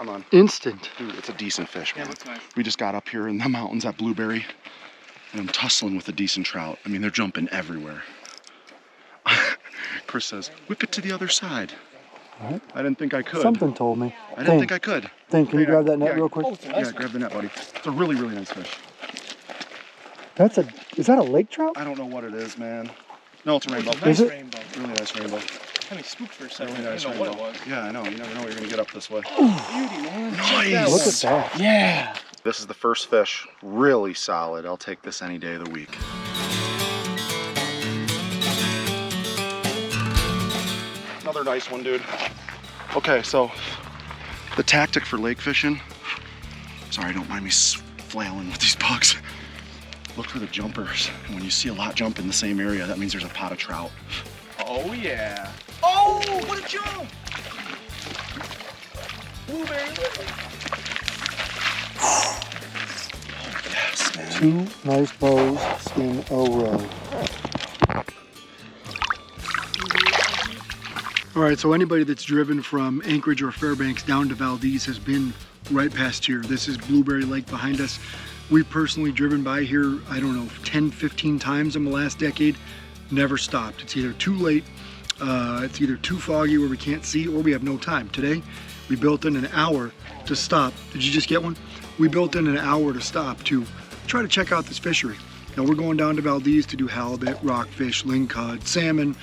Come on. Instant. Dude, it's a decent fish, man. Yeah, looks nice. We just got up here in the mountains at Blueberry, and I'm tussling with a decent trout. I mean, they're jumping everywhere. Chris says, whip it to the other side. All right. I didn't think I could. Something told me. I didn't think I could. Can you grab that net Yeah. real quick? Oh, it's a nice Yeah, grab the net, buddy. It's a really, really nice fish. Is that a lake trout? I don't know what it is, man. No, it's a rainbow. Nice Is it? rainbow. Really nice rainbow. Kind of spooked for a second. Really I nice didn't know what it rainbow. was. Yeah, I know. You never know you're gonna get up this way. Beauty, man. Nice. Look at that. Yeah. This is the first fish. Really solid. I'll take this any day of the week. Another nice one, dude. Okay, so the tactic for lake fishing, sorry, don't mind me flailing with these bugs. Look for the jumpers. And when you see a lot jump in the same area, that means there's a pot of trout. Oh, yeah. Oh, what a jump. Blueberry. Yes, man. 2 nice bows in a row. All right, so anybody that's driven from Anchorage or Fairbanks down to Valdez has been right past here. This is Blueberry Lake behind us. We've personally driven by here, I don't know, 10, 15 times in the last decade. Never stopped. It's either too late, it's either too foggy where we can't see, or we have no time. Today, we built in an hour to stop. Did you just get one? We built in an hour to stop to try to check out this fishery. Now we're going down to Valdez to do halibut, rockfish, lingcod, salmon.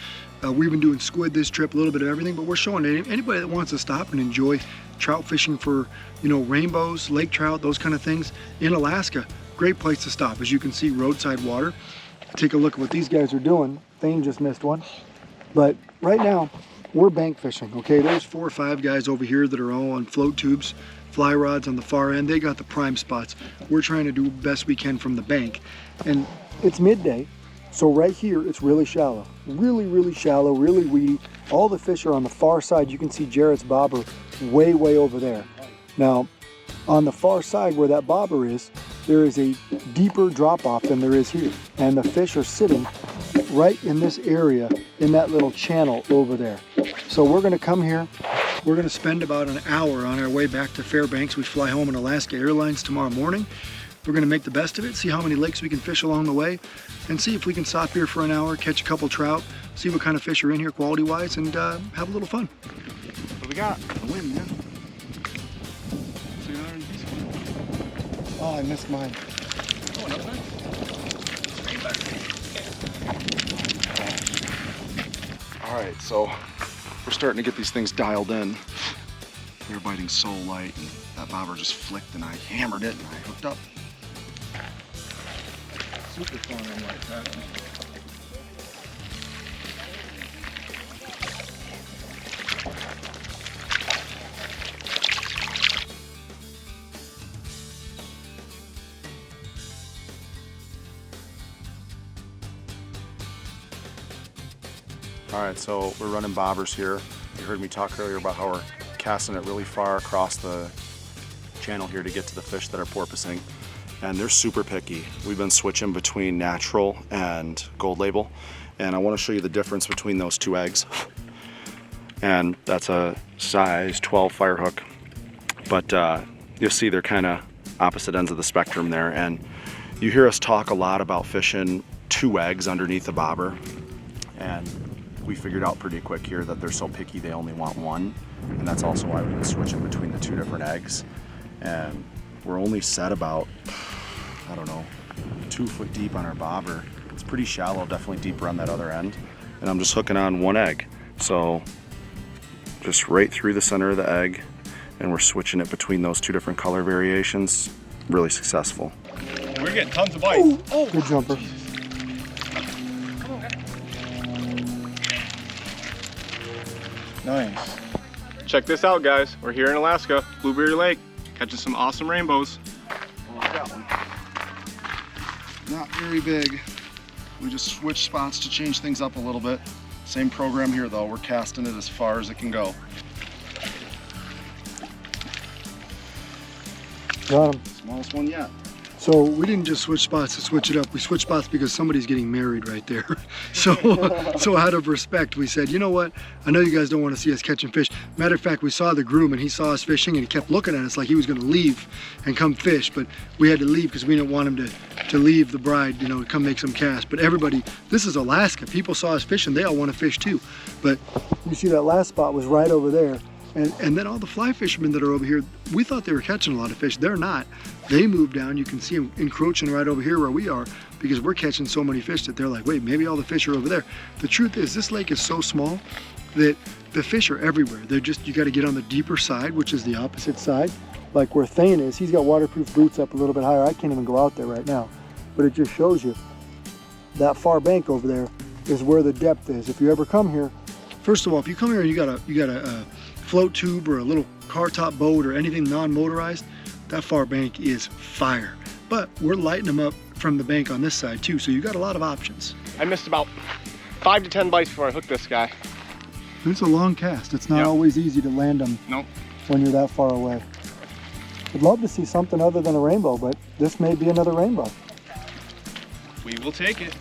We've been doing squid this trip, a little bit of everything, but we're showing anybody that wants to stop and enjoy trout fishing for, you know, rainbows, lake trout, those kind of things in Alaska. Great place to stop. As you can see, roadside water. Take a look at what these guys are doing. Thane just missed one. But right now, we're bank fishing, okay? There's 4 or 5 guys over here that are all on float tubes, fly rods on the far end. They got the prime spots. We're trying to do the best we can from the bank. And it's midday, so right here, it's really shallow. Really, really shallow, really weedy. All the fish are on the far side. You can see Jarrett's bobber way, way over there. Now, on the far side where that bobber is, there is a deeper drop off than there is here. And the fish are sitting right in this area, in that little channel over there. So we're gonna come here. We're gonna spend about an hour on our way back to Fairbanks. We fly home in Alaska Airlines tomorrow morning. We're gonna make the best of it, see how many lakes we can fish along the way, and see if we can stop here for an hour, catch a couple trout, see what kind of fish are in here quality-wise, and have a little fun. What we got? A win, man. Oh, I missed mine. Oh, another one? All right, so we're starting to get these things dialed in. They're biting so light, and that bobber just flicked, and I hammered it, and I hooked up. Super fun on like that. All right, so we're running bobbers here. You heard me talk earlier about how we're casting it really far across the channel here to get to the fish that are porpoising. And they're super picky. We've been switching between natural and gold label. And I want to show you the difference between those 2 eggs. And that's a size 12 fire hook. But you'll see they're kind of opposite ends of the spectrum there. And you hear us talk a lot about fishing 2 eggs underneath the bobber. And we figured out pretty quick here that they're so picky they only want 1. And that's also why we've been switching between the 2 different eggs. And we're only set about, I don't know, 2 foot deep on our bobber. It's pretty shallow, definitely deeper on that other end. And I'm just hooking on 1 egg. So just right through the center of the egg, and we're switching it between those 2 different color variations. Really successful. We're getting tons of bites. Oh, good jumper. Nice. Check this out, guys. We're here in Alaska, Blueberry Lake, catching some awesome rainbows. Oh, I got one. Not very big. We just switched spots to change things up a little bit. Same program here though. We're casting it as far as it can go. Got him. Smallest one yet. So we didn't just switch spots to switch it up. We switched spots because somebody's getting married right there. So out of respect, we said, you know what? I know you guys don't want to see us catching fish. Matter of fact, we saw the groom and he saw us fishing and he kept looking at us like he was going to leave and come fish. But we had to leave because we didn't want him to leave the bride, you know, to come make some cast. But everybody, this is Alaska. People saw us fishing. They all want to fish too. But you see that last spot was right over there. And then all the fly fishermen that are over here, we thought they were catching a lot of fish. They're not. They moved down. You can see them encroaching right over here where we are because we're catching so many fish that they're like, wait, maybe all the fish are over there. The truth is this lake is so small that the fish are everywhere. They're just, you got to get on the deeper side, which is the opposite side. Like where Thane is, he's got waterproof boots up a little bit higher. I can't even go out there right now. But it just shows you that far bank over there is where the depth is. If you ever come here, first of all, if you come here and you got a float tube or a little car top boat or anything non-motorized, that far bank is fire. But we're lighting them up from the bank on this side too, so you got a lot of options. I missed about 5 to 10 bites before I hooked this guy. It's a long cast. It's not always easy to land them when you're that far away. I'd love to see something other than a rainbow, but this may be another rainbow. We will take it.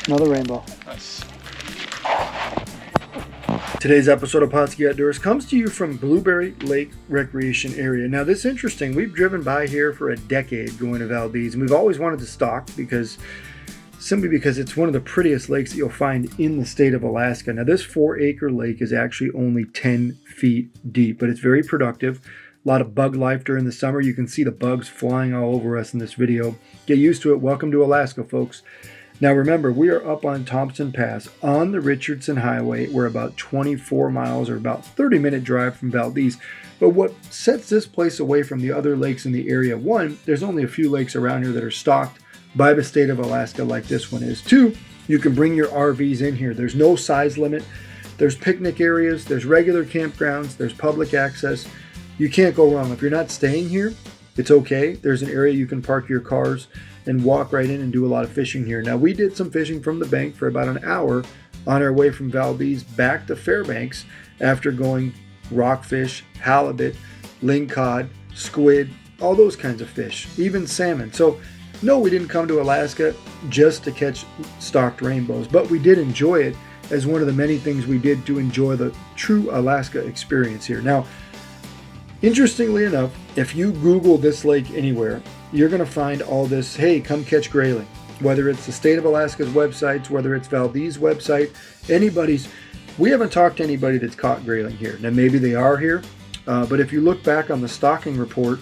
Another rainbow. Nice. Today's episode of Pautzke Outdoors comes to you from Blueberry Lake Recreation Area. Now this is interesting. We've driven by here for a decade going to Valdez, and we've always wanted to stock simply because it's one of the prettiest lakes that you'll find in the state of Alaska. Now this 4-acre lake is actually only 10 feet deep, but it's very productive. A lot of bug life during the summer. You can see the bugs flying all over us in this video. Get used to it. Welcome to Alaska, folks. Now remember, we are up on Thompson Pass on the Richardson Highway. We're about 24 miles or about 30-minute drive from Valdez. But what sets this place away from the other lakes in the area, one, there's only a few lakes around here that are stocked by the state of Alaska like this one is. Two, you can bring your RVs in here. There's no size limit. There's picnic areas. There's regular campgrounds. There's public access. You can't go wrong. If you're not staying here, it's okay. There's an area you can park your cars and walk right in and do a lot of fishing here. Now we did some fishing from the bank for about an hour on our way from Valdez back to Fairbanks after going rockfish, halibut, lingcod, squid, all those kinds of fish, even salmon. So no, we didn't come to Alaska just to catch stocked rainbows, but we did enjoy it as one of the many things we did to enjoy the true Alaska experience here. Now, interestingly enough, if you Google this lake anywhere, you're going to find all this, hey, come catch grayling. Whether it's the state of Alaska's websites, whether it's Valdez's website, anybody's. We haven't talked to anybody that's caught grayling here. Now, maybe they are here, but if you look back on the stocking report,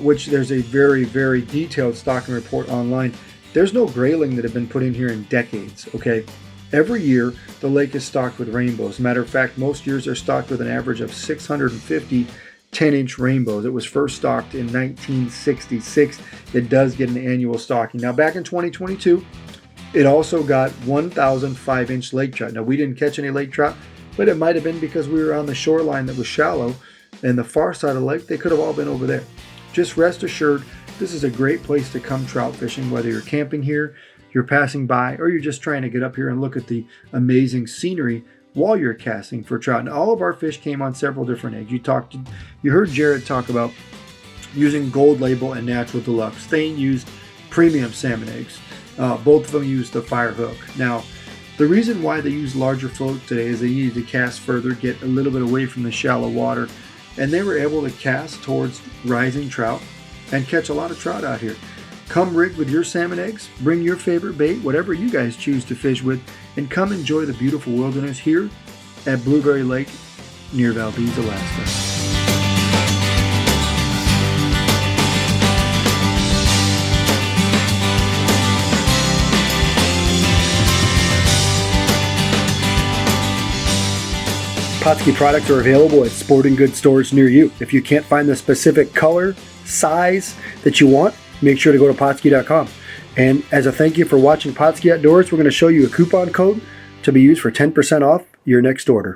which there's a very, very detailed stocking report online, there's no grayling that have been put in here in decades, okay? Every year, the lake is stocked with rainbows. Matter of fact, most years are stocked with an average of 650 10-inch rainbows. It was first stocked in 1966. It does get an annual stocking. Now back in 2022, it also got 1,000 5-inch lake trout. Now we didn't catch any lake trout, but it might have been because we were on the shoreline that was shallow, and the far side of the lake, they could have all been over there. Just rest assured, this is a great place to come trout fishing, whether you're camping here, you're passing by, or you're just trying to get up here and look at the amazing scenery while you're casting for trout. And all of our fish came on several different eggs. You heard Jared talk about using Gold Label and Natural Deluxe. Thane used premium salmon eggs. Both of them used the fire hook. Now, the reason why they use larger floats today is they needed to cast further, get a little bit away from the shallow water, and they were able to cast towards rising trout and catch a lot of trout out here. Come rigged with your salmon eggs, bring your favorite bait, whatever you guys choose to fish with, and come enjoy the beautiful wilderness here at Blueberry Lake near Valdez, Alaska. Pautzke products are available at sporting goods stores near you. If you can't find the specific color, size that you want, make sure to go to Pautzke.com. And as a thank you for watching Pautzke Outdoors, we're going to show you a coupon code to be used for 10% off your next order.